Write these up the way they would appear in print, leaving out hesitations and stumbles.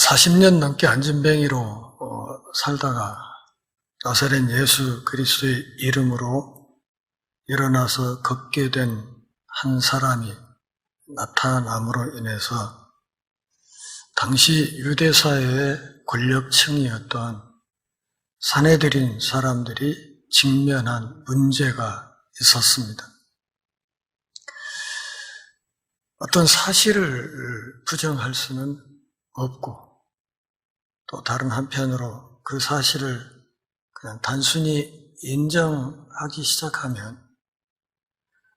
40년 넘게 안진뱅이로 살다가 나사렛 예수 그리스도의 이름으로 일어나서 걷게 된 한 사람이 나타남으로 인해서 당시 유대사회의 권력층이었던 사내들인 사람들이 직면한 문제가 있었습니다. 어떤 사실을 부정할 수는 없고 또 다른 한편으로 그 사실을 그냥 단순히 인정하기 시작하면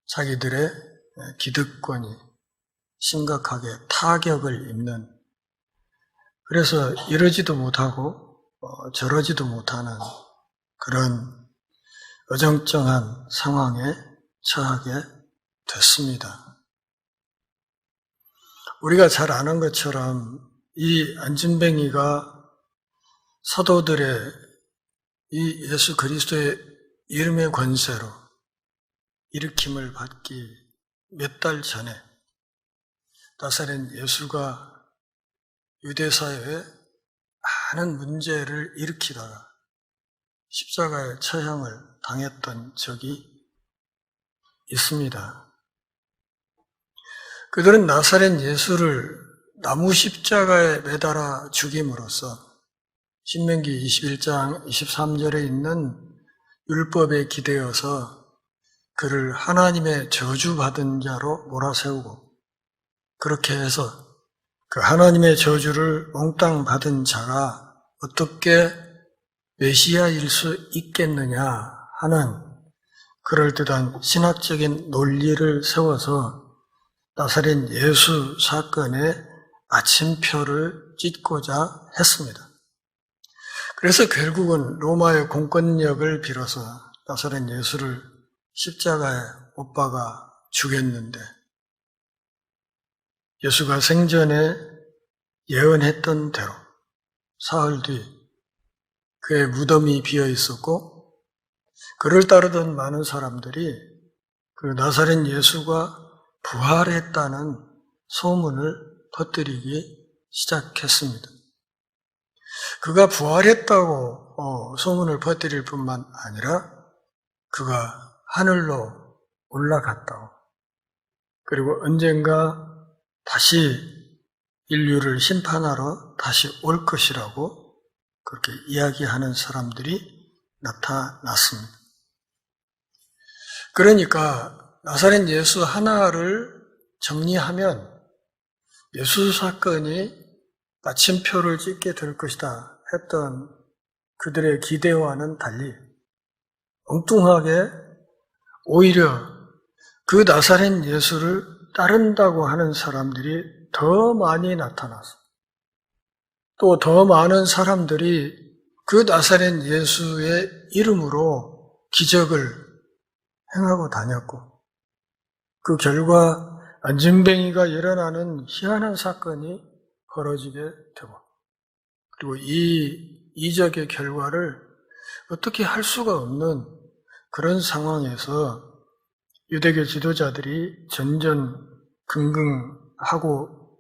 자기들의 기득권이 심각하게 타격을 입는, 그래서 이러지도 못하고 저러지도 못하는 그런 어정쩡한 상황에 처하게 됐습니다. 우리가 잘 아는 것처럼 이 안진뱅이가 사도들의 이 예수 그리스도의 이름의 권세로 일으킴을 받기 몇 달 전에 나사렛 예수가 유대사회에 많은 문제를 일으키다가 십자가의 처형을 당했던 적이 있습니다. 그들은 나사렛 예수를 나무 십자가에 매달아 죽임으로써 신명기 21장 23절에 있는 율법에 기대어서 그를 하나님의 저주받은 자로 몰아세우고, 그렇게 해서 그 하나님의 저주를 몽땅 받은 자가 어떻게 메시아일 수 있겠느냐 하는 그럴듯한 신학적인 논리를 세워서 나사렛 예수 사건에 마침표를 찍고자 했습니다. 그래서 결국은 로마의 공권력을 빌어서 나사렛 예수를 십자가에 못 박아 죽였는데, 예수가 생전에 예언했던 대로 사흘 뒤 그의 무덤이 비어 있었고, 그를 따르던 많은 사람들이 그 나사렛 예수가 부활했다는 소문을 퍼뜨리기 시작했습니다. 그가 부활했다고 소문을 퍼뜨릴 뿐만 아니라 그가 하늘로 올라갔다고, 그리고 언젠가 다시 인류를 심판하러 다시 올 것이라고 그렇게 이야기하는 사람들이 나타났습니다. 그러니까 나사렛 예수 하나를 정리하면 예수 사건이 마침표를 찍게 될 것이다 했던 그들의 기대와는 달리 엉뚱하게 오히려 그 나사렛 예수를 따른다고 하는 사람들이 더 많이 나타나서, 또 더 많은 사람들이 그 나사렛 예수의 이름으로 기적을 행하고 다녔고, 그 결과 안진뱅이가 일어나는 희한한 사건이 벌어지게 되고, 그리고 이 이적의 결과를 어떻게 할 수가 없는 그런 상황에서 유대교 지도자들이 전전긍긍하고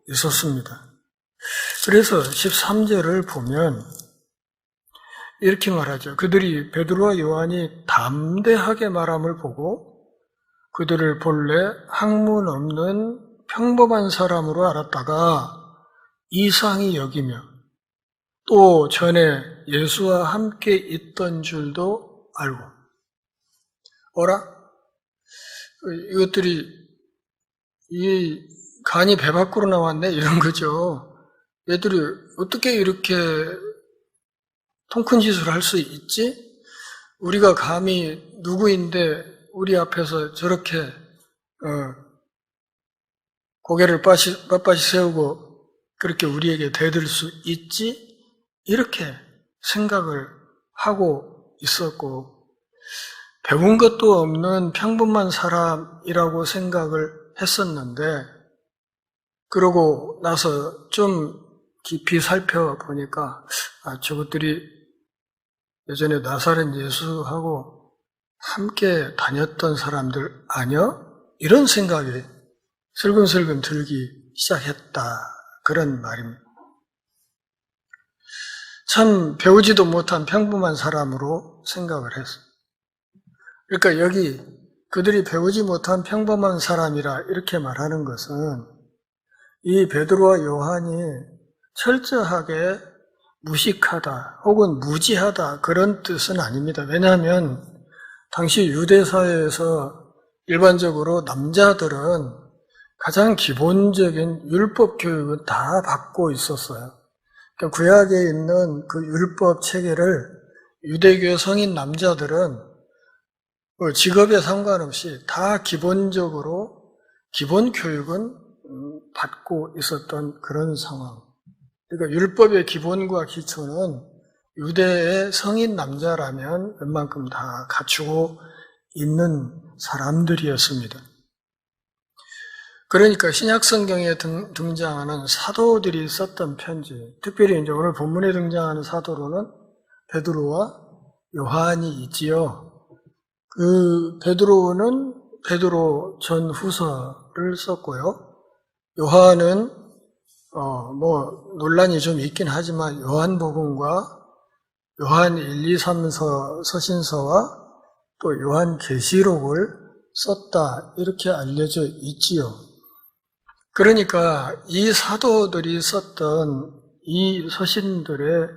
있었습니다. 그래서 13절을 보면 이렇게 말하죠. 그들이 베드로와 요한이 담대하게 말함을 보고 그들을 본래 학문 없는 평범한 사람으로 알았다가 이상히 여기며 또 전에 예수와 함께 있던 줄도 알고. 어라? 이것들이 이 간이 배 밖으로 나왔네? 이런 거죠. 얘들이 어떻게 이렇게 통큰 짓을 할 수 있지? 우리가 감히 누구인데 우리 앞에서 저렇게 고개를 빳빳이 세우고 그렇게 우리에게 대들 수 있지? 이렇게 생각을 하고 있었고, 배운 것도 없는 평범한 사람이라고 생각을 했었는데, 그러고 나서 좀 깊이 살펴보니까 저것들이 예전에 나사렛 예수하고 함께 다녔던 사람들 아니야? 이런 생각이 슬금슬금 들기 시작했다, 그런 말입니다. 참 배우지도 못한 평범한 사람으로 생각을 했어요. 그러니까 여기 그들이 배우지 못한 평범한 사람이라 이렇게 말하는 것은 이 베드로와 요한이 철저하게 무식하다 혹은 무지하다 그런 뜻은 아닙니다. 왜냐하면 당시 유대 사회에서 일반적으로 남자들은 가장 기본적인 율법 교육은 다 받고 있었어요. 그러니까 구약에 있는 그 율법 체계를 유대교 성인 남자들은 직업에 상관없이 다 기본적으로 기본 교육은 받고 있었던 그런 상황. 그러니까 율법의 기본과 기초는 유대의 성인 남자라면 웬만큼 다 갖추고 있는 사람들이었습니다. 그러니까 신약 성경에 등장하는 사도들이 썼던 편지, 특별히 이제 오늘 본문에 등장하는 사도로는 베드로와 요한이 있지요. 그 베드로는 베드로 전후서를 썼고요. 요한은 논란이 좀 있긴 하지만 요한복음과 요한 1, 2, 3서 서신서와 또 요한계시록을 썼다 이렇게 알려져 있지요. 그러니까 이 사도들이 썼던 이 서신들의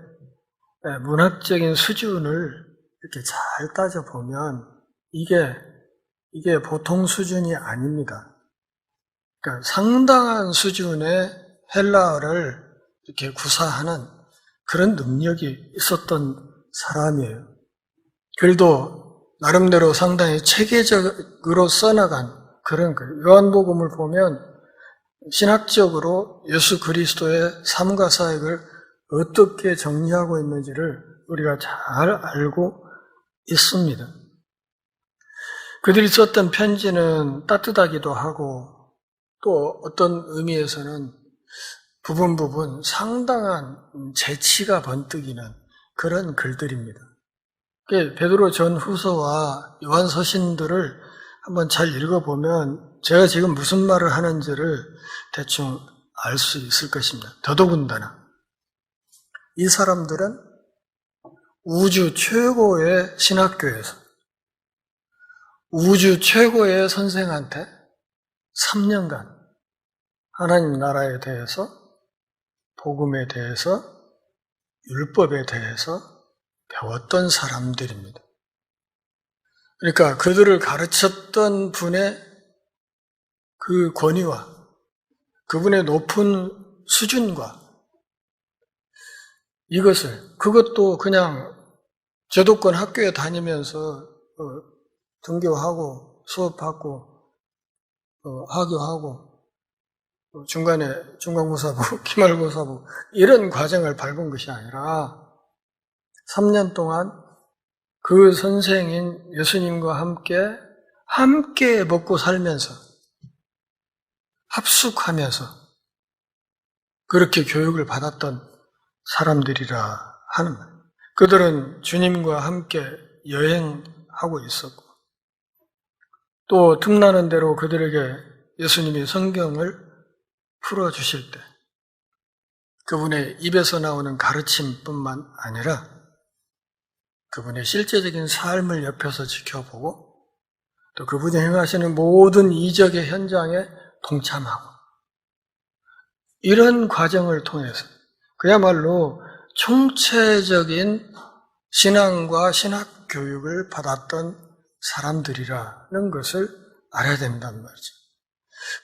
문학적인 수준을 이렇게 잘 따져보면 이게 보통 수준이 아닙니다. 그러니까 상당한 수준의 헬라어를 이렇게 구사하는 그런 능력이 있었던 사람이에요. 글도 나름대로 상당히 체계적으로 써나간 그런 글. 요한복음을 보면 신학적으로 예수 그리스도의 삶과 사역을 어떻게 정리하고 있는지를 우리가 잘 알고 있습니다. 그들이 썼던 편지는 따뜻하기도 하고 또 어떤 의미에서는 부분 상당한 재치가 번뜩이는 그런 글들입니다. 베드로 전후서와 요한 서신들을 한번 잘 읽어보면 제가 지금 무슨 말을 하는지를 대충 알 수 있을 것입니다. 더더군다나 이 사람들은 우주 최고의 신학교에서 우주 최고의 선생한테 3년간 하나님 나라에 대해서, 복음에 대해서, 율법에 대해서 배웠던 사람들입니다. 그러니까 그들을 가르쳤던 분의 그 권위와 그분의 높은 수준과 그것도 그냥 제도권 학교에 다니면서 등교하고 수업하고 하교하고 중간에 중간고사 보고 기말고사 보고 이런 과정을 밟은 것이 아니라 3년 동안 그 선생인 예수님과 함께 먹고 살면서 합숙하면서 그렇게 교육을 받았던 사람들이라 하는 거예요. 그들은 주님과 함께 여행하고 있었고 또 틈나는 대로 그들에게 예수님이 성경을 풀어주실 때 그분의 입에서 나오는 가르침뿐만 아니라 그분의 실제적인 삶을 옆에서 지켜보고 또 그분이 행하시는 모든 이적의 현장에 동참하고 이런 과정을 통해서 그야말로 총체적인 신앙과 신학 교육을 받았던 사람들이라는 것을 알아야 된다는 말이죠.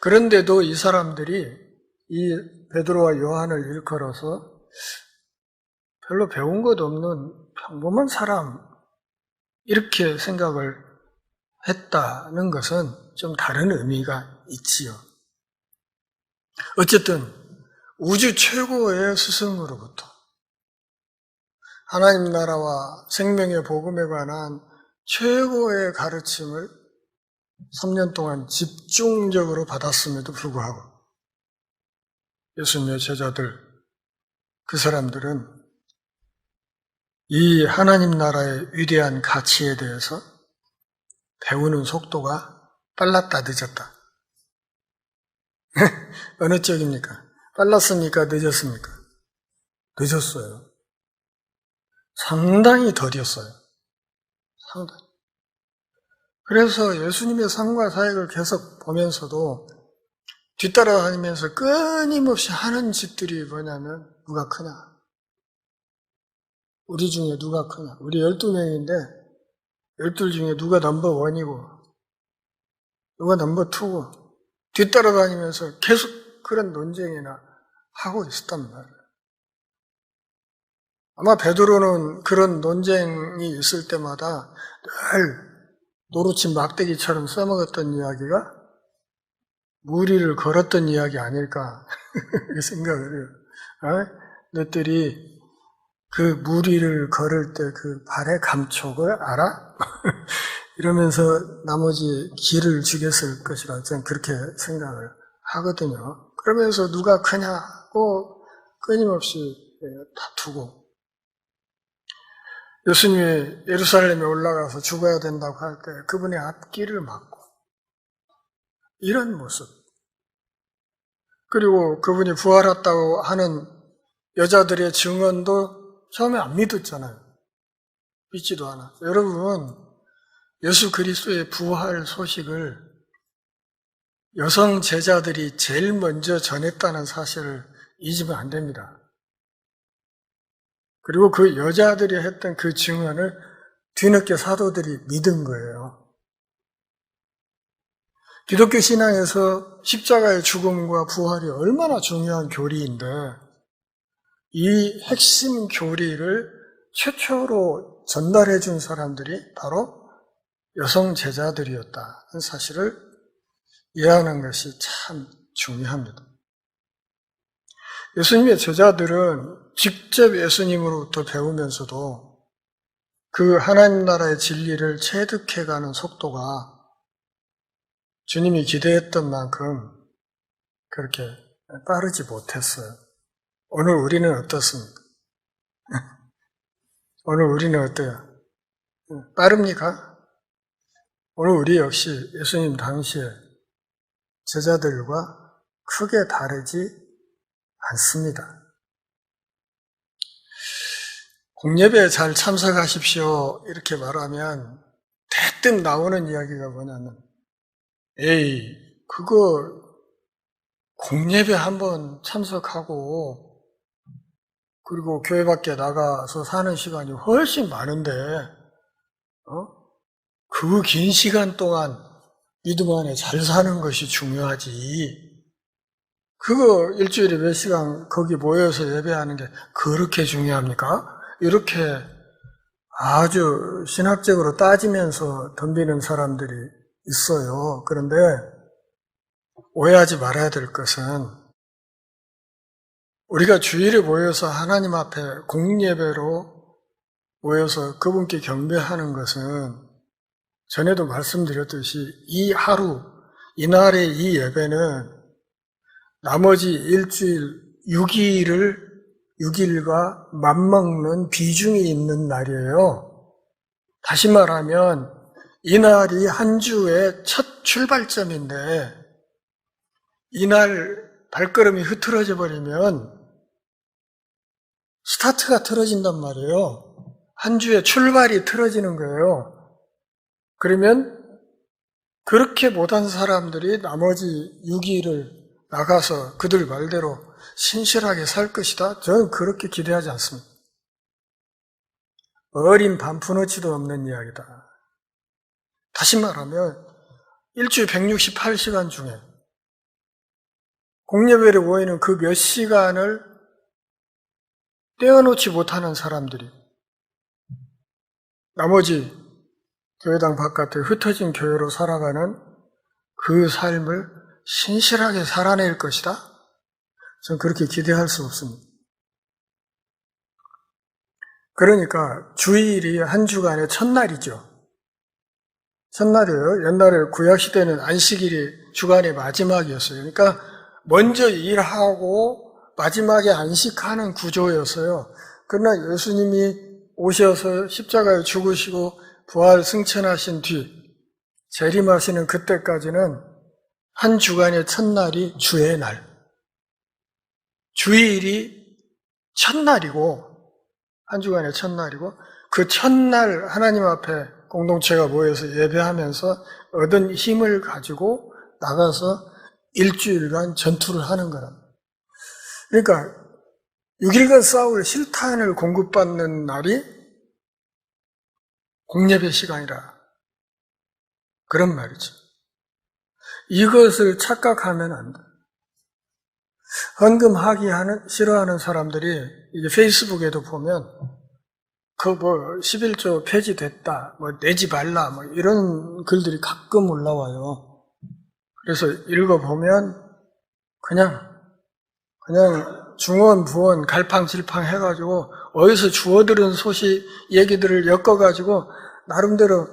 그런데도 이 사람들이 이 베드로와 요한을 일컬어서 별로 배운 것 없는 평범한 사람 이렇게 생각을 했다는 것은 좀 다른 의미가 있지요. 어쨌든 우주 최고의 스승으로부터 하나님 나라와 생명의 복음에 관한 최고의 가르침을 3년 동안 집중적으로 받았음에도 불구하고 예수님의 제자들, 그 사람들은 이 하나님 나라의 위대한 가치에 대해서 배우는 속도가 빨랐다, 늦었다. 어느 쪽입니까? 빨랐습니까? 늦었습니까? 늦었어요. 상당히 더뎠어요. 상당히. 그래서 예수님의 삶과 사역을 계속 보면서도 뒤따라다니면서 끊임없이 하는 짓들이 뭐냐면 누가 크냐? 우리 중에 누가 크냐? 우리 12명인데 12 중에 누가 넘버1이고 누가 넘버2고 뒤따라다니면서 계속 그런 논쟁이나 하고 있었단 말이에요. 아마 베드로는 그런 논쟁이 있을 때마다 늘 노루친 막대기처럼 써먹었던 이야기가 무리를 걸었던 이야기 아닐까 생각을 해요. 너희들이 그 무리를 걸을 때 그 발의 감촉을 알아? 이러면서 나머지 길을 주겠을 것이라 저는 그렇게 생각을 하거든요. 그러면서 누가 크냐고 끊임없이 다투고 예수님이 예루살렘에 올라가서 죽어야 된다고 할 때 그분의 앞길을 막고 이런 모습. 그리고 그분이 부활했다고 하는 여자들의 증언도 처음에 안 믿었잖아요. 믿지도 않아. 여러분, 예수 그리스도의 부활 소식을 여성 제자들이 제일 먼저 전했다는 사실을 잊으면 안 됩니다. 그리고 그 여자들이 했던 그 증언을 뒤늦게 사도들이 믿은 거예요. 기독교 신앙에서 십자가의 죽음과 부활이 얼마나 중요한 교리인데 이 핵심 교리를 최초로 전달해 준 사람들이 바로 여성 제자들이었다는 사실을 이해하는 것이 참 중요합니다. 예수님의 제자들은 직접 예수님으로부터 배우면서도 그 하나님 나라의 진리를 체득해가는 속도가 주님이 기대했던 만큼 그렇게 빠르지 못했어요. 오늘 우리는 어떻습니까? 오늘 우리는 어때요? 빠릅니까? 오늘 우리 역시 예수님 당시에 제자들과 크게 다르지 않습니다. 공예배에 잘 참석하십시오 이렇게 말하면 대뜸 나오는 이야기가 뭐냐면 에이 그거 공예배 한번 참석하고 그리고 교회 밖에 나가서 사는 시간이 훨씬 많은데 그 긴 시간 동안 믿음 안에 잘 사는 것이 중요하지 그거 일주일에 몇 시간 거기 모여서 예배하는 게 그렇게 중요합니까? 이렇게 아주 신학적으로 따지면서 덤비는 사람들이 있어요. 그런데 오해하지 말아야 될 것은 우리가 주일에 모여서 하나님 앞에 공예배로 모여서 그분께 경배하는 것은 전에도 말씀드렸듯이 이 하루, 이날의 이 예배는 나머지 일주일 6일과 맞먹는 비중이 있는 날이에요. 다시 말하면 이날이 한 주의 첫 출발점인데 이날 발걸음이 흐트러져 버리면 스타트가 틀어진단 말이에요. 한 주의 출발이 틀어지는 거예요. 그러면 그렇게 못한 사람들이 나머지 6일을 나가서 그들 말대로 신실하게 살 것이다? 저는 그렇게 기대하지 않습니다. 어린 반푼어치도 없는 이야기다. 다시 말하면 일주일 168시간 중에 공예배를 모이는 그 몇 시간을 떼어놓지 못하는 사람들이 나머지 교회당 바깥에 흩어진 교회로 살아가는 그 삶을 신실하게 살아낼 것이다? 저는 그렇게 기대할 수 없습니다. 그러니까 주일이 한 주간의 첫날이죠. 첫날이에요. 옛날에 구약시대는 안식일이 주간의 마지막이었어요. 그러니까 먼저 일하고 마지막에 안식하는 구조였어요. 그러나 예수님이 오셔서 십자가에 죽으시고 부활 승천하신 뒤 재림하시는 그때까지는 한 주간의 첫날이 주의 날, 주일이 첫날이고 한 주간의 첫날이고 그 첫날 하나님 앞에 공동체가 모여서 예배하면서 얻은 힘을 가지고 나가서 일주일간 전투를 하는 거랍니다. 그러니까 6일간 싸울 실탄을 공급받는 날이 공예배 시간이라 그런 말이죠. 이것을 착각하면 안 돼. 헌금하기 싫어하는 사람들이 이게 페이스북에도 보면 그 11조 폐지됐다, 내지 말라, 이런 글들이 가끔 올라와요. 그래서 읽어보면 그냥 중언, 부언, 갈팡질팡 해가지고 어디서 주워들은 소식, 얘기들을 엮어가지고 나름대로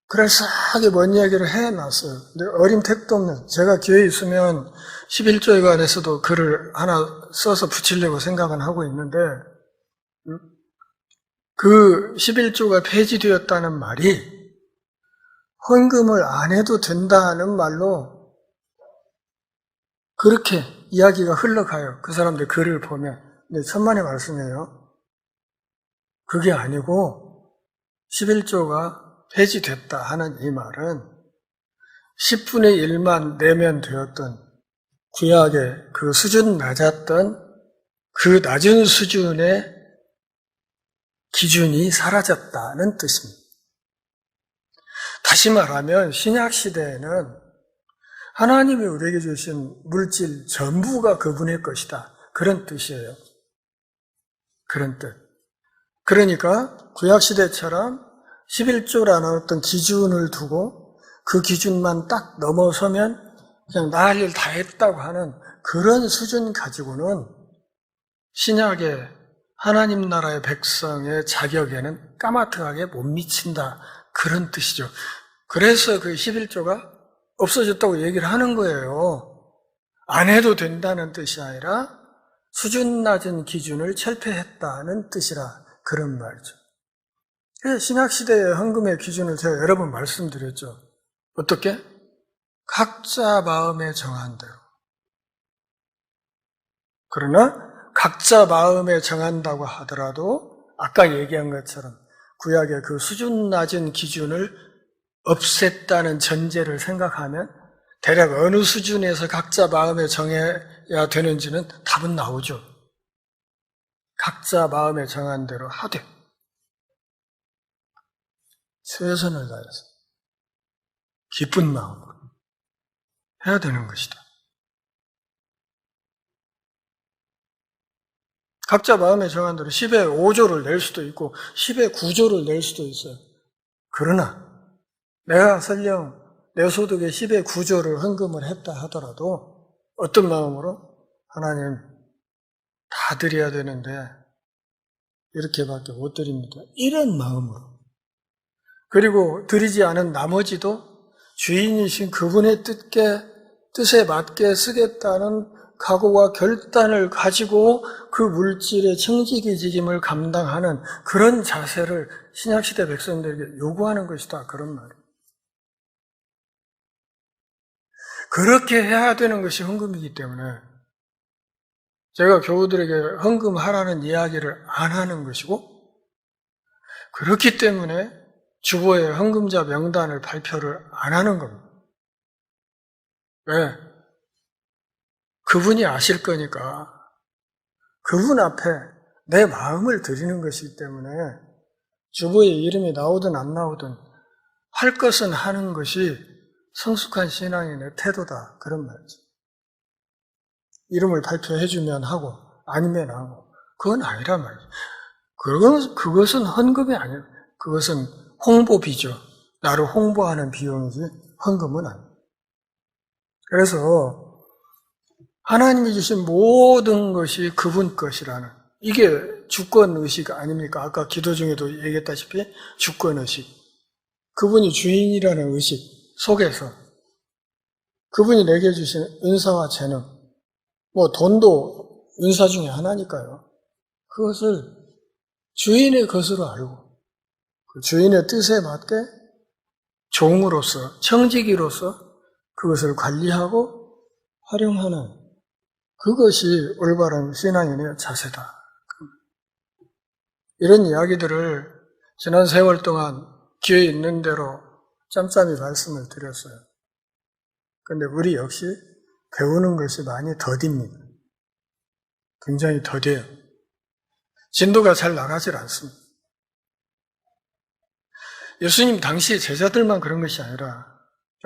그럴싸하게 뭔 이야기를 해놨어요. 근데 어림택도 없는, 제가 기회 있으면 11조에 관해서도 글을 하나 써서 붙이려고 생각은 하고 있는데, 그 11조가 폐지되었다는 말이 헌금을 안 해도 된다는 말로 그렇게 이야기가 흘러가요. 그 사람들 글을 보면. 근데 천만의 말씀이에요. 그게 아니고 11조가 폐지됐다 하는 이 말은 10분의 1만 내면 되었던 구약의 그 수준 낮았던 그 낮은 수준의 기준이 사라졌다는 뜻입니다. 다시 말하면 신약시대에는 하나님이 우리에게 주신 물질 전부가 그분의 것이다. 그런 뜻이에요. 그런 뜻. 그러니까 구약시대처럼 11조라는 어떤 기준을 두고 그 기준만 딱 넘어서면 그냥 나 할 일 다 했다고 하는 그런 수준 가지고는 신약의 하나님 나라의 백성의 자격에는 까마득하게 못 미친다. 그런 뜻이죠. 그래서 그 11조가 없어졌다고 얘기를 하는 거예요. 안 해도 된다는 뜻이 아니라 수준 낮은 기준을 철폐했다는 뜻이라 그런 말이죠. 신약시대의 헌금의 기준을 제가 여러 번 말씀드렸죠. 어떻게? 각자 마음에 정한 대로. 그러나 각자 마음에 정한다고 하더라도 아까 얘기한 것처럼 구약의 그 수준 낮은 기준을 없앴다는 전제를 생각하면 대략 어느 수준에서 각자 마음에 정해야 되는지는 답은 나오죠. 각자 마음에 정한 대로 하되 최선을 다해서 기쁜 마음으로 해야 되는 것이다. 각자 마음에 정한 대로 10의 5조를 낼 수도 있고 10의 9조를 낼 수도 있어요. 그러나 내가 설령 내 소득의 10의 9조를 헌금을 했다 하더라도 어떤 마음으로? 하나님 다 드려야 되는데 이렇게밖에 못 드립니다. 이런 마음으로. 그리고 드리지 않은 나머지도 주인이신 그분의 뜻에 맞게 쓰겠다는 각오와 결단을 가지고 그 물질의 청지기직임을 감당하는 그런 자세를 신약시대 백성들에게 요구하는 것이다. 그런 말이에요. 그렇게 해야 되는 것이 헌금이기 때문에 제가 교우들에게 헌금하라는 이야기를 안 하는 것이고 그렇기 때문에 주보에 헌금자 명단을 발표를 안 하는 겁니다. 왜? 그분이 아실 거니까 그분 앞에 내 마음을 드리는 것이기 때문에 주보에 이름이 나오든 안 나오든 할 것은 하는 것이 성숙한 신앙인의 태도다. 그런 말이죠. 이름을 발표해주면 하고 아니면 안 하고 그건 아니란 말이죠. 그것은 헌금이 아니에요. 그것은 홍보비죠. 나를 홍보하는 비용이지 헌금은 아니에요. 그래서 하나님이 주신 모든 것이 그분 것이라는 이게 주권의식 아닙니까? 아까 기도 중에도 얘기했다시피 주권의식. 그분이 주인이라는 의식 속에서 그분이 내게 주신 은사와 재능, 돈도 은사 중에 하나니까요. 그것을 주인의 것으로 알고 그 주인의 뜻에 맞게 종으로서, 청지기로서 그것을 관리하고 활용하는 그것이 올바른 신앙인의 자세다. 이런 이야기들을 지난 세월 동안 기회 있는 대로 짬짬이 말씀을 드렸어요. 그런데 우리 역시 배우는 것이 많이 더딥니다. 굉장히 더뎌요. 진도가 잘 나가질 않습니다. 예수님 당시 제자들만 그런 것이 아니라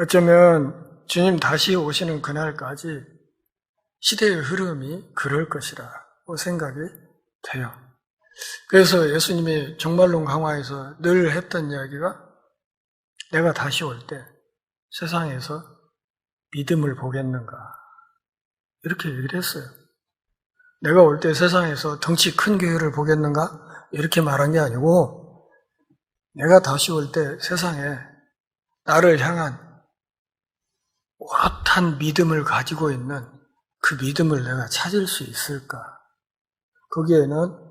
어쩌면 주님 다시 오시는 그날까지 시대의 흐름이 그럴 것이라고 생각이 돼요. 그래서 예수님이 종말론 강화에서 늘 했던 이야기가 내가 다시 올 때 세상에서 믿음을 보겠는가 이렇게 얘기를 했어요. 내가 올 때 세상에서 덩치 큰 교회를 보겠는가 이렇게 말한 게 아니고 내가 다시 올 때 세상에 나를 향한 오롯한 믿음을 가지고 있는 그 믿음을 내가 찾을 수 있을까? 거기에는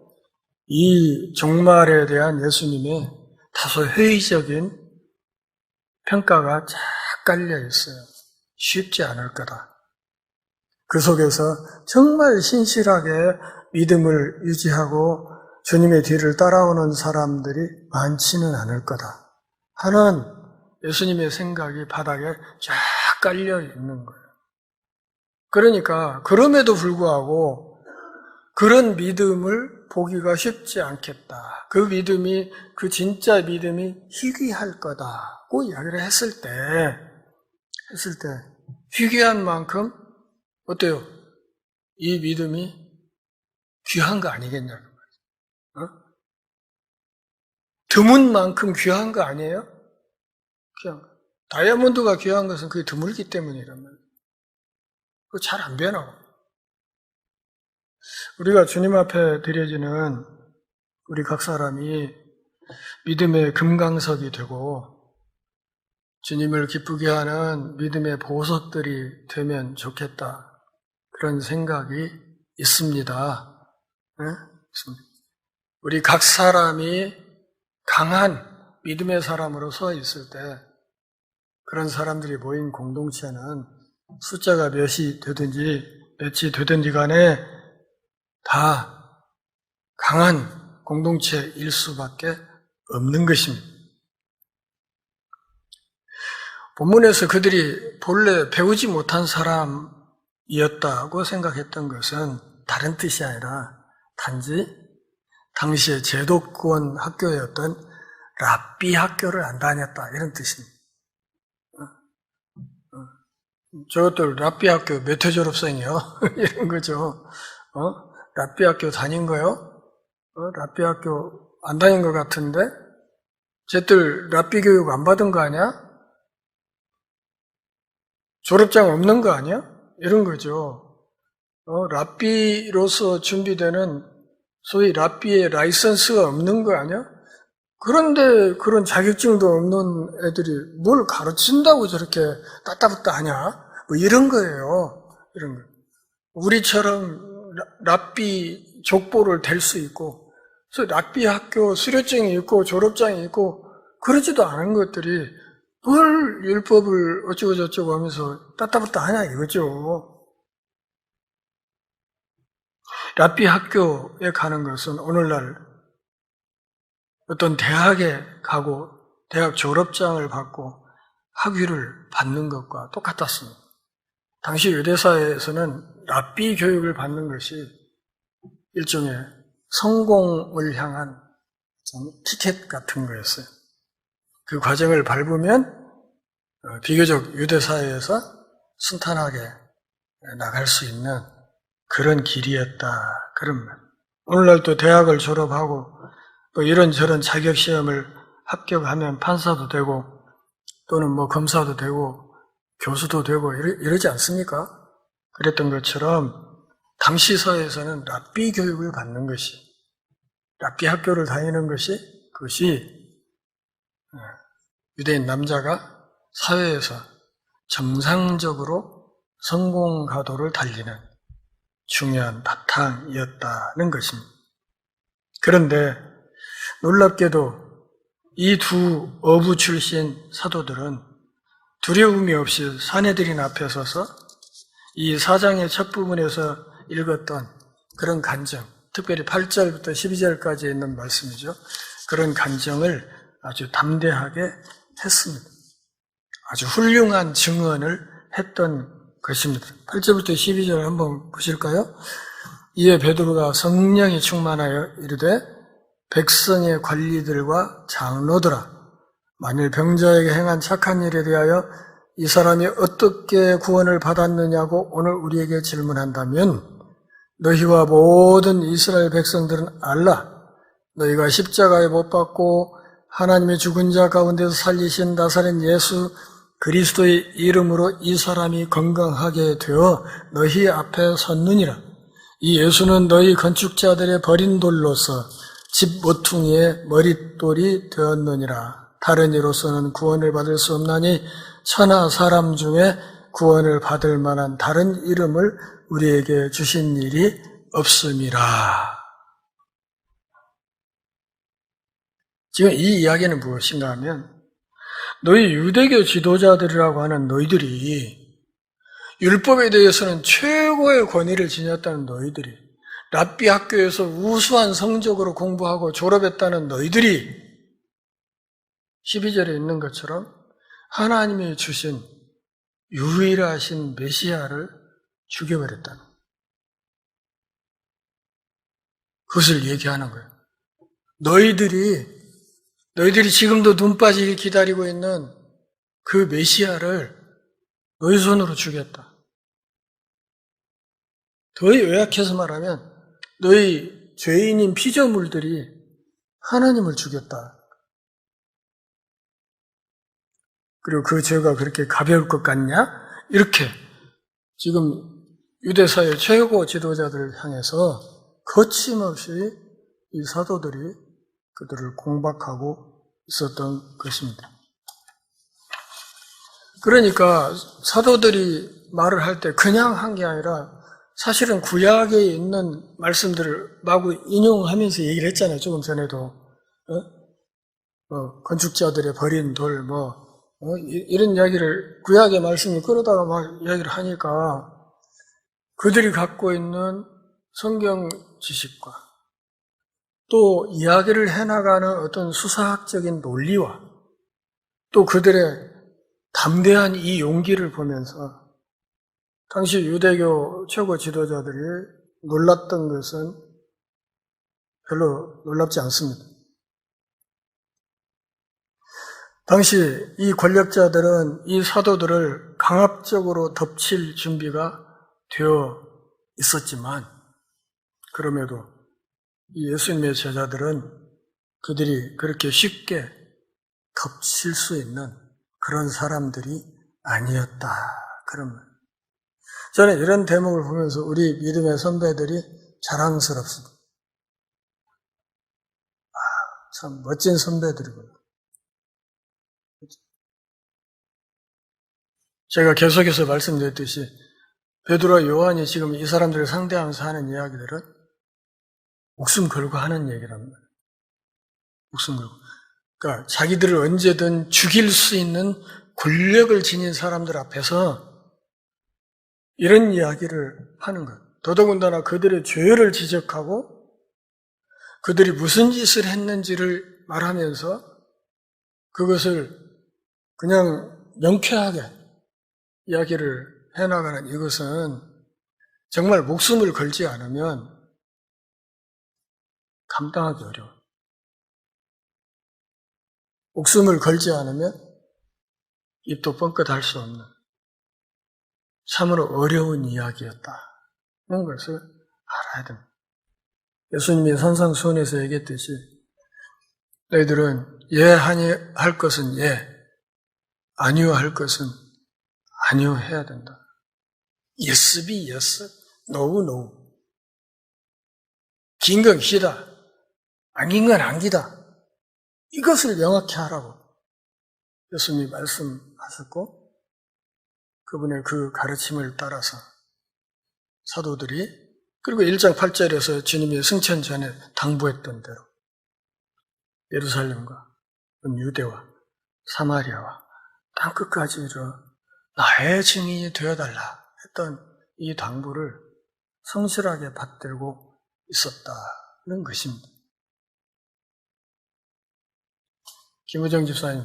이 종말에 대한 예수님의 다소 회의적인 평가가 쫙 깔려 있어요. 쉽지 않을 거다. 그 속에서 정말 신실하게 믿음을 유지하고 주님의 뒤를 따라오는 사람들이 많지는 않을 거다 하는 예수님의 생각이 바닥에 쫙 깔려 있는 거예요. 그러니까 그럼에도 불구하고 그런 믿음을 보기가 쉽지 않겠다. 그 믿음이, 그 진짜 믿음이 희귀할 거다고 이야기를 했을 때 희귀한 만큼 어때요? 이 믿음이 귀한 거 아니겠냐고. 드문 만큼 귀한 거 아니에요? 귀한 거. 다이아몬드가 귀한 것은 그게 드물기 때문이란 말이에요. 그거 잘 안 변하고. 우리가 주님 앞에 드려지는 우리 각 사람이 믿음의 금강석이 되고 주님을 기쁘게 하는 믿음의 보석들이 되면 좋겠다. 그런 생각이 있습니다. 네? 우리 각 사람이 강한 믿음의 사람으로 서 있을 때 그런 사람들이 모인 공동체는 숫자가 몇이 되든지 간에 다 강한 공동체일 수밖에 없는 것입니다. 본문에서 그들이 본래 배우지 못한 사람이었다고 생각했던 것은 다른 뜻이 아니라 단지 당시의 제도권 학교였던 랍비 학교를 안 다녔다 이런 뜻입니다. 저것들 랍비 학교 몇 회 졸업생이요? 이런 거죠. 랍비 학교 다닌 거요? 랍비 학교 안 다닌 것 같은데? 쟤들 랍비 교육 안 받은 거 아니야? 졸업장 없는 거 아니야? 이런 거죠. 랍비로서 준비되는 소위 랍비의 라이선스가 없는 거 아니야? 그런데 그런 자격증도 없는 애들이 뭘 가르친다고 저렇게 따따붙다 하냐? 뭐 이런 거예요. 이런 거. 우리처럼 랍비 족보를 댈 수 있고, 그래서 랍비 학교 수료증이 있고 졸업장이 있고 그러지도 않은 것들이 뭘 율법을 어쩌고 저쩌고 하면서 따따붙다 하냐 이거죠. 랍비 학교에 가는 것은 오늘날 어떤 대학에 가고 대학 졸업장을 받고 학위를 받는 것과 똑같았습니다. 당시 유대사회에서는 랍비 교육을 받는 것이 일종의 성공을 향한 티켓 같은 거였어요. 그 과정을 밟으면 비교적 유대사회에서 순탄하게 나갈 수 있는 그런 길이었다. 그런 말. 오늘날 또 대학을 졸업하고 또 이런저런 자격시험을 합격하면 판사도 되고 또는 뭐 검사도 되고 교수도 되고 이러지 않습니까? 그랬던 것처럼 당시 사회에서는 랍비 교육을 받는 것이 랍비 학교를 다니는 그것이 유대인 남자가 사회에서 정상적으로 성공 가도를 달리는 중요한 바탕이었다는 것입니다. 그런데 놀랍게도 이 두 어부 출신 사도들은 두려움이 없이 사내들인 앞에 서서 이 4장의 첫 부분에서 읽었던 그런 간증, 특별히 8절부터 12절까지 있는 말씀이죠. 그런 간증을 아주 담대하게 했습니다. 아주 훌륭한 증언을 했던 것입니다. 8절부터 12절 한번 보실까요? 이에 베드로가 성령이 충만하여 이르되 백성의 관리들과 장로들아, 만일 병자에게 행한 착한 일에 대하여 이 사람이 어떻게 구원을 받았느냐고 오늘 우리에게 질문한다면 너희와 모든 이스라엘 백성들은 알라. 너희가 십자가에 못 박고 하나님의 죽은 자 가운데서 살리신 나사렛 예수 그리스도의 이름으로 이 사람이 건강하게 되어 너희 앞에 섰느니라. 이 예수는 너희 건축자들의 버린 돌로서 집 모퉁이의 머릿돌이 되었느니라. 다른 이로서는 구원을 받을 수 없나니 천하 사람 중에 구원을 받을 만한 다른 이름을 우리에게 주신 일이 없음이라. 지금 이 이야기는 무엇인가 하면 너희 유대교 지도자들이라고 하는 너희들이 율법에 대해서는 최고의 권위를 지녔다는 너희들이 랍비 학교에서 우수한 성적으로 공부하고 졸업했다는 너희들이 12절에 있는 것처럼 하나님이 주신 유일하신 메시아를 죽여버렸다는 그것을 얘기하는 거예요. 너희들이 지금도 눈 빠지게 기다리고 있는 그 메시아를 너희 손으로 죽였다. 더 요약해서 말하면 너희 죄인인 피조물들이 하나님을 죽였다. 그리고 그 죄가 그렇게 가벼울 것 같냐? 이렇게 지금 유대사의 최고 지도자들을 향해서 거침없이 이 사도들이 그들을 공박하고 있었던 것입니다. 그러니까 사도들이 말을 할 때 그냥 한 게 아니라 사실은 구약에 있는 말씀들을 마구 인용하면서 얘기를 했잖아요. 조금 전에도 건축자들의 버린 돌 이런 이야기를 구약의 말씀을 끌어다가 막 이야기를 하니까 그들이 갖고 있는 성경 지식과 또 이야기를 해나가는 어떤 수사학적인 논리와 또 그들의 담대한 이 용기를 보면서 당시 유대교 최고 지도자들이 놀랐던 것은 별로 놀랍지 않습니다. 당시 이 권력자들은 이 사도들을 강압적으로 덮칠 준비가 되어 있었지만 그럼에도 이 예수님의 제자들은 그들이 그렇게 쉽게 덮칠 수 있는 그런 사람들이 아니었다. 그러면 저는 이런 대목을 보면서 우리 믿음의 선배들이 자랑스럽습니다. 참 멋진 선배들이구나. 제가 계속해서 말씀드렸듯이 베드로와 요한이 지금 이 사람들을 상대하면서 하는 이야기들은 목숨 걸고 하는 얘기란 말이에요. 목숨 걸고. 그러니까 자기들을 언제든 죽일 수 있는 권력을 지닌 사람들 앞에서 이런 이야기를 하는 것. 더더군다나 그들의 죄를 지적하고 그들이 무슨 짓을 했는지를 말하면서 그것을 그냥 명쾌하게 이야기를 해나가는 이것은 정말 목숨을 걸지 않으면 감당하기 어려워요. 목숨을 걸지 않으면 입도 뻥끗 할 수 없는 참으로 어려운 이야기였다는 것을 알아야 됩니다. 예수님이 산상수훈에서 얘기했듯이 너희들은 예 하니 할 것은 예, 아니요 할 것은 아니요 해야 된다. Yes be yes, no no. 긴 건 기다, 아닌 건 안기다. 이것을 명확히 하라고 예수님이 말씀하셨고 그분의 그 가르침을 따라서 사도들이 그리고 1장 8절에서 주님이 승천 전에 당부했던 대로 예루살렘과 유대와 사마리아와 땅끝까지 이르러 나의 증인이 되어달라 했던 이 당부를 성실하게 받들고 있었다는 것입니다. 김우정 집사님,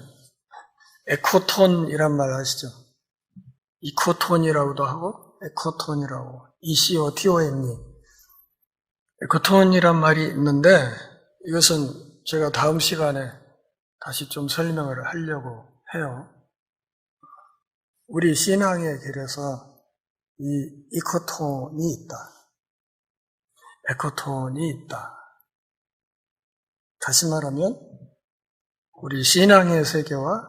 에코톤이란 말 아시죠? 이코톤이라고도 하고 에코톤이라고, ECOTON이 에코톤이란 말이 있는데 이것은 제가 다음 시간에 다시 좀 설명을 하려고 해요. 우리 신앙의 길에서 이 이코톤이 있다. 에코톤이 있다. 다시 말하면 우리 신앙의 세계와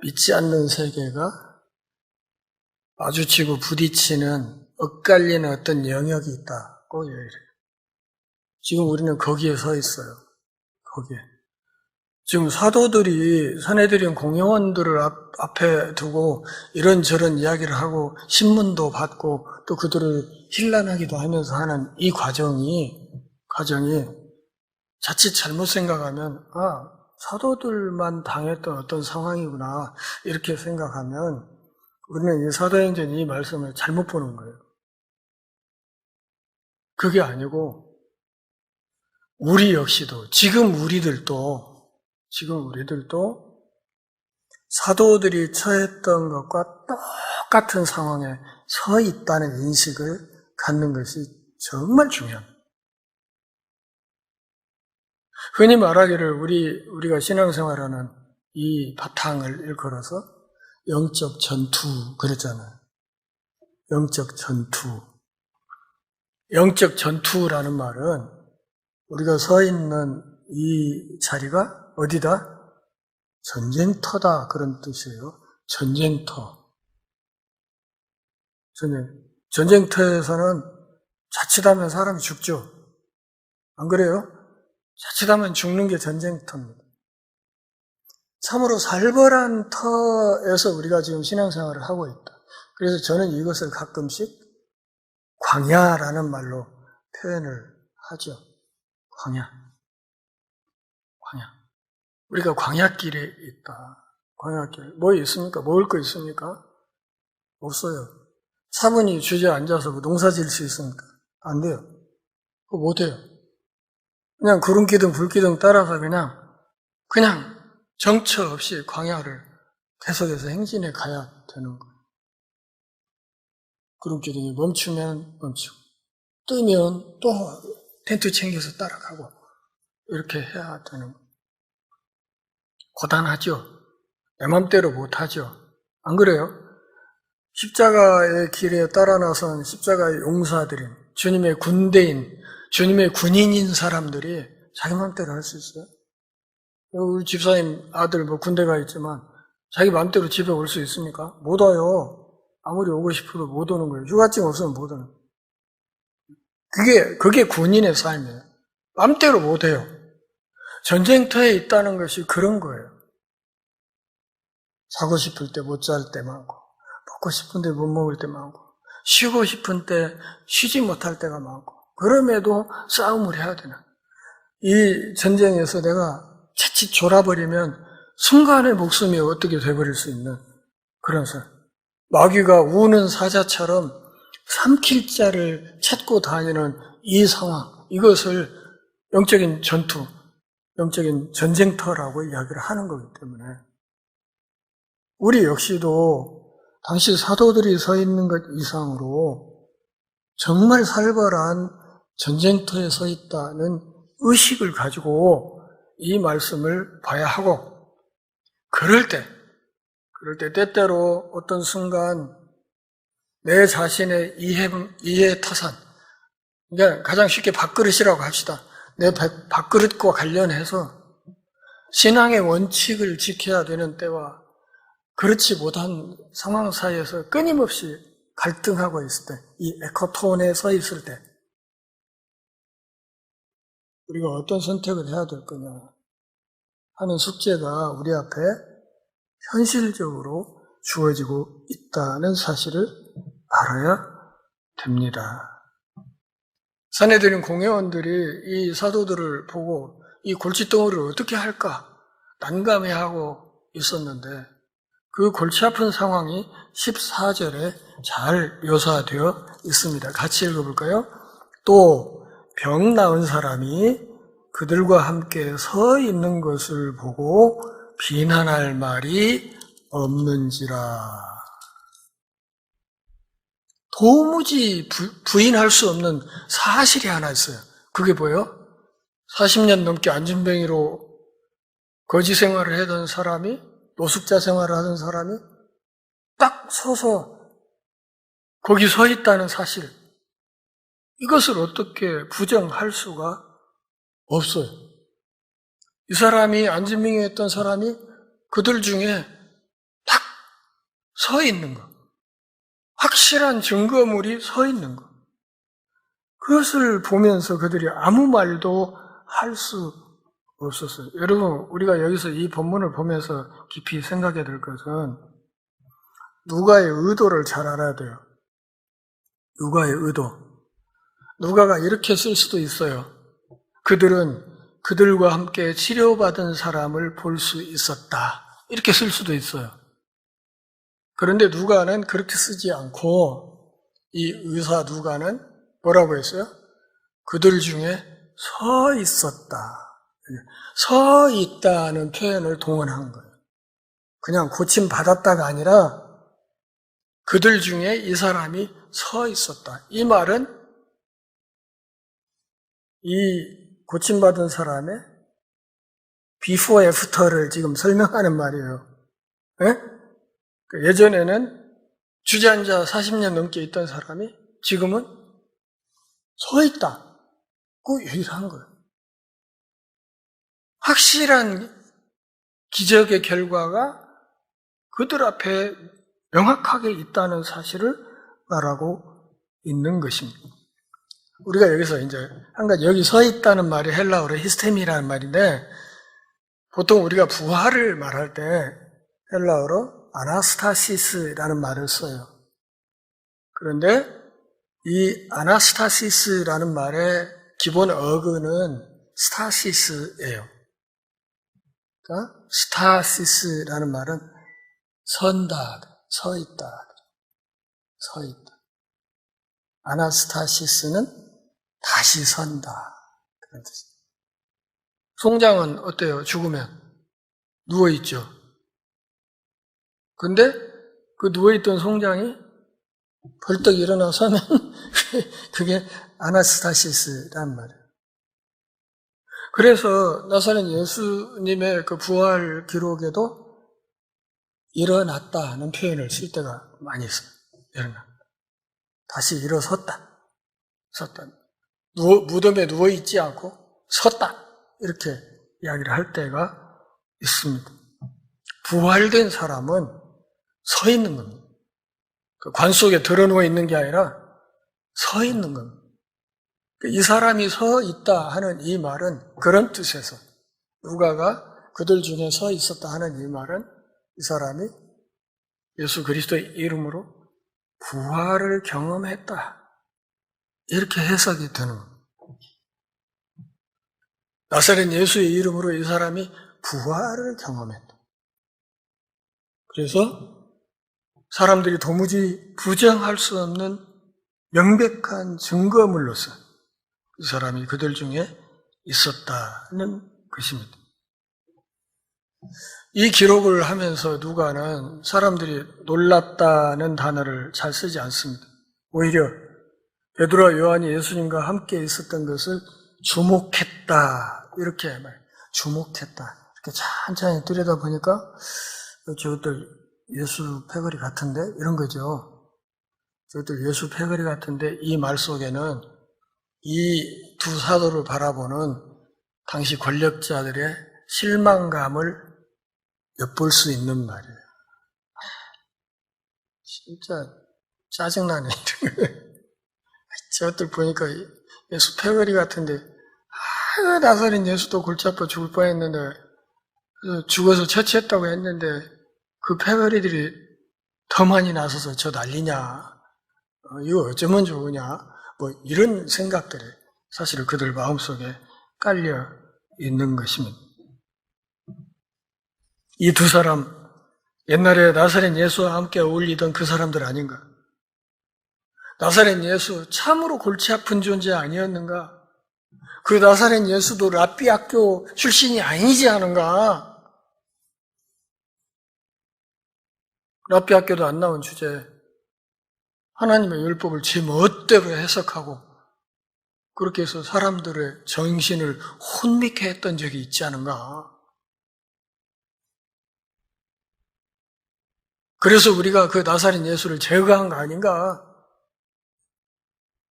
믿지 않는 세계가 마주치고 부딪히는 엇갈리는 어떤 영역이 있다고 얘기해요. 지금 우리는 거기에 서 있어요. 거기에. 지금 사도들이 산헤드린 공회원들을 앞에 두고 이런저런 이야기를 하고 신문도 받고 또 그들을 힐난하기도 하면서 하는 이 과정이 자칫 잘못 생각하면 사도들만 당했던 어떤 상황이구나 이렇게 생각하면 우리는 이 사도행전 이 말씀을 잘못 보는 거예요. 그게 아니고 우리 역시도 지금 우리들도 사도들이 처했던 것과 똑같은 상황에 서 있다는 인식을 갖는 것이 정말 중요합니다. 흔히 말하기를 우리가 신앙생활하는 이 바탕을 일컬어서 영적 전투 그랬잖아요. 영적 전투. 영적 전투라는 말은 우리가 서 있는 이 자리가 어디다? 전쟁터다 그런 뜻이에요. 전쟁터. 전쟁터에서는 자칫하면 사람이 죽죠. 안 그래요? 자칫하면 죽는 게 전쟁터입니다. 참으로 살벌한 터에서 우리가 지금 신앙생활을 하고 있다. 그래서 저는 이것을 가끔씩 광야라는 말로 표현을 하죠. 광야. 우리가 광야길에 있다. 광야길. 뭐 있습니까? 먹을 거 있습니까? 없어요. 차분히 주저앉아서 농사 지을 수 있습니까? 안 돼요. 그거 못 해요. 그냥 구름기둥 불기둥 따라서 그냥 정처 없이 광야를 계속해서 행진해 가야 되는 거예요. 구름기둥이 멈추면 멈추고 뜨면 또 텐트 챙겨서 따라가고 이렇게 해야 되는 거예요. 고단하죠. 내 맘대로 못하죠. 안 그래요? 십자가의 길에 따라 나선 십자가의 용사들인 주님의 군대인 주님의 군인인 사람들이 자기 맘대로 할 수 있어요? 우리 집사님 아들 군대가 있지만 자기 맘대로 집에 올 수 있습니까? 못 와요. 아무리 오고 싶어도 못 오는 거예요. 휴가증 없으면 못 오는 거예요. 그게 군인의 삶이에요. 맘대로 못 해요. 전쟁터에 있다는 것이 그런 거예요. 자고 싶을 때 못 잘 때 많고, 먹고 싶은데 못 먹을 때 많고, 쉬고 싶은 때 쉬지 못할 때가 많고, 그럼에도 싸움을 해야 되는. 이 전쟁에서 내가 채찍 졸아버리면 순간에 목숨이 어떻게 돼버릴 수 있는 그런 사람. 마귀가 우는 사자처럼 삼킬 자를 찾고 다니는 이 상황, 이것을 영적인 전투, 영적인 전쟁터라고 이야기를 하는 거기 때문에 우리 역시도 당시 사도들이 서 있는 것 이상으로 정말 살벌한 전쟁터에 서 있다는 의식을 가지고 이 말씀을 봐야 하고 그럴 때 때때로 어떤 순간 내 자신의 이해 타산, 그러니까 가장 쉽게 밥그릇이라고 합시다. 내 밥그릇과 관련해서 신앙의 원칙을 지켜야 되는 때와 그렇지 못한 상황 사이에서 끊임없이 갈등하고 있을 때, 이 에코톤에 서 있을 때 우리가 어떤 선택을 해야 될 거냐 하는 숙제가 우리 앞에 현실적으로 주어지고 있다는 사실을 알아야 됩니다. 산헤드린 공회원들이 이 사도들을 보고 이 골칫덩어리를 어떻게 할까 난감해하고 있었는데 그 골치 아픈 상황이 14절에 잘 묘사되어 있습니다. 같이 읽어볼까요? 또 병 나은 사람이 그들과 함께 서 있는 것을 보고 비난할 말이 없는지라. 도무지 부인할 수 없는 사실이 하나 있어요. 그게 뭐예요? 40년 넘게 안진뱅이로 거지 생활을 하던 사람이, 노숙자 생활을 하던 사람이 딱 서서 거기 서 있다는 사실, 이것을 어떻게 부정할 수가 없어요. 이 사람이 안진뱅이였던 사람이 그들 중에 딱 서 있는 것, 확실한 증거물이 서 있는 것, 그것을 보면서 그들이 아무 말도 할 수 없었어요. 여러분, 우리가 여기서 이 본문을 보면서 깊이 생각해야 될 것은 누가의 의도를 잘 알아야 돼요. 누가의 의도. 누가가 이렇게 쓸 수도 있어요. 그들은 그들과 함께 치료받은 사람을 볼 수 있었다. 이렇게 쓸 수도 있어요. 그런데 누가는 그렇게 쓰지 않고 이 의사 누가는 뭐라고 했어요? 그들 중에 서 있었다. 서 있다는 표현을 동원한 거예요. 그냥 고침 받았다가 아니라 그들 중에 이 사람이 서 있었다. 이 말은 이 고침받은 사람의 before, after를 지금 설명하는 말이에요. 예? 예전에는 주저앉아 40년 넘게 있던 사람이 지금은 서 있다. 그 얘기를 한 거예요. 확실한 기적의 결과가 그들 앞에 명확하게 있다는 사실을 말하고 있는 것입니다. 우리가 여기서 이제 한 가지, 여기 서 있다는 말이 헬라어로 히스테미라는 말인데, 보통 우리가 부활을 말할 때 헬라어로 아나스타시스라는 말을 써요. 그런데 이 아나스타시스라는 말의 기본 어근은 스타시스예요. 그러니까 스타시스라는 말은 선다, 서 있다, 서 있다. 아나스타시스는 다시 선다, 그런 뜻입니다. 송장은 어때요? 죽으면 누워있죠. 근데 그 누워있던 송장이 벌떡 일어나서면 그게 아나스타시스란 말이에요. 그래서 나사렛 예수님의 그 부활 기록에도 일어났다는 표현을 쓸 때가 많이 있어요. 일어났다. 다시 일어섰다. 섰다. 무덤에 누워있지 않고 섰다. 이렇게 이야기를 할 때가 있습니다. 부활된 사람은 서 있는 겁니다. 그 관 속에 들어누워 있는 게 아니라 서 있는 겁니다. 이 사람이 서 있다 하는 이 말은 그런 뜻에서, 누가가 그들 중에 서 있었다 하는 이 말은 이 사람이 예수 그리스도의 이름으로 부활을 경험했다, 이렇게 해석이 되는 겁니다. 나사렛 예수의 이름으로 이 사람이 부활을 경험했다. 그래서 사람들이 도무지 부정할 수 없는 명백한 증거물로서 이 사람이 그들 중에 있었다는 것입니다. 이 기록을 하면서 누가는 사람들이 놀랐다는 단어를 잘 쓰지 않습니다. 오히려 베드로와 요한이 예수님과 함께 있었던 것을 주목했다, 이렇게 말해요. 주목했다. 이렇게 천천히 들여다보니까 저것들 예수 패거리 같은데? 이런 거죠. 저것들 예수 패거리 같은데, 이 말 속에는 이 두 사도를 바라보는 당시 권력자들의 실망감을 엿볼 수 있는 말이에요. 진짜 짜증나네. 저것들 보니까 예수 패거리 같은데, 나사렛 예수도 골치 아파 죽을 뻔했는데, 죽어서 처치했다고 했는데 그 패거리들이 더 많이 나서서 저 난리냐, 이거 어쩌면 좋으냐, 뭐 이런 생각들이 사실 그들 마음속에 깔려 있는 것입니다. 이 두 사람, 옛날에 나사렛 예수와 함께 어울리던 그 사람들 아닌가? 나사렛 예수 참으로 골치 아픈 존재 아니었는가? 그 나사렛 예수도 랍비 학교 출신이 아니지 않은가? 랍비 학교도 안 나온 주제에 하나님의 율법을 제 멋대로 해석하고 그렇게 해서 사람들의 정신을 혼미케 했던 적이 있지 않은가? 그래서 우리가 그 나사렛 예수를 제거한 거 아닌가?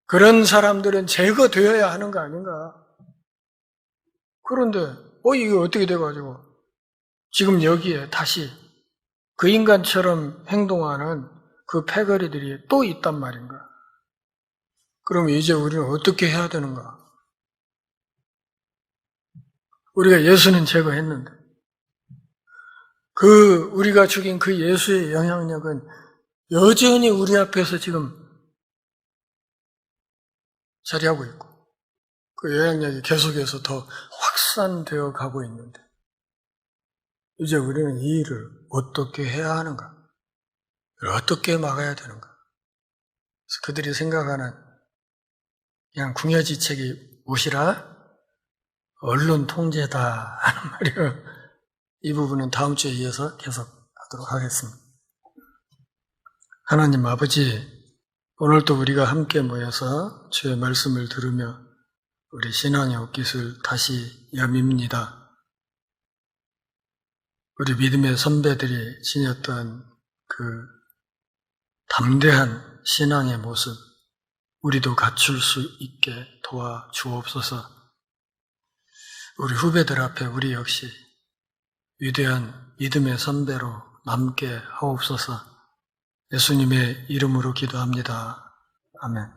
그런 사람들은 제거되어야 하는 거 아닌가? 그런데 이게 어떻게 돼가지고 지금 여기에 다시 그 인간처럼 행동하는 그 패거리들이 또 있단 말인가? 그럼 이제 우리는 어떻게 해야 되는가? 우리가 예수는 제거했는데 우리가 죽인 그 예수의 영향력은 여전히 우리 앞에서 지금 자리하고 있고 그 영향력이 계속해서 더 확산되어 가고 있는데 이제 우리는 이 일을 어떻게 해야 하는가? 어떻게 막아야 되는가? 그래서 그들이 생각하는 그냥 궁여지책이 무엇이라? 언론 통제다 하는 말이에요. 이 부분은 다음 주에 이어서 계속하도록 하겠습니다. 하나님 아버지, 오늘도 우리가 함께 모여서 주의 말씀을 들으며 우리 신앙의 옷깃을 다시 여밉니다. 우리 믿음의 선배들이 지녔던 그 담대한 신앙의 모습, 우리도 갖출 수 있게 도와주옵소서. 우리 후배들 앞에 우리 역시 위대한 믿음의 선배로 남게 하옵소서. 예수님의 이름으로 기도합니다. 아멘.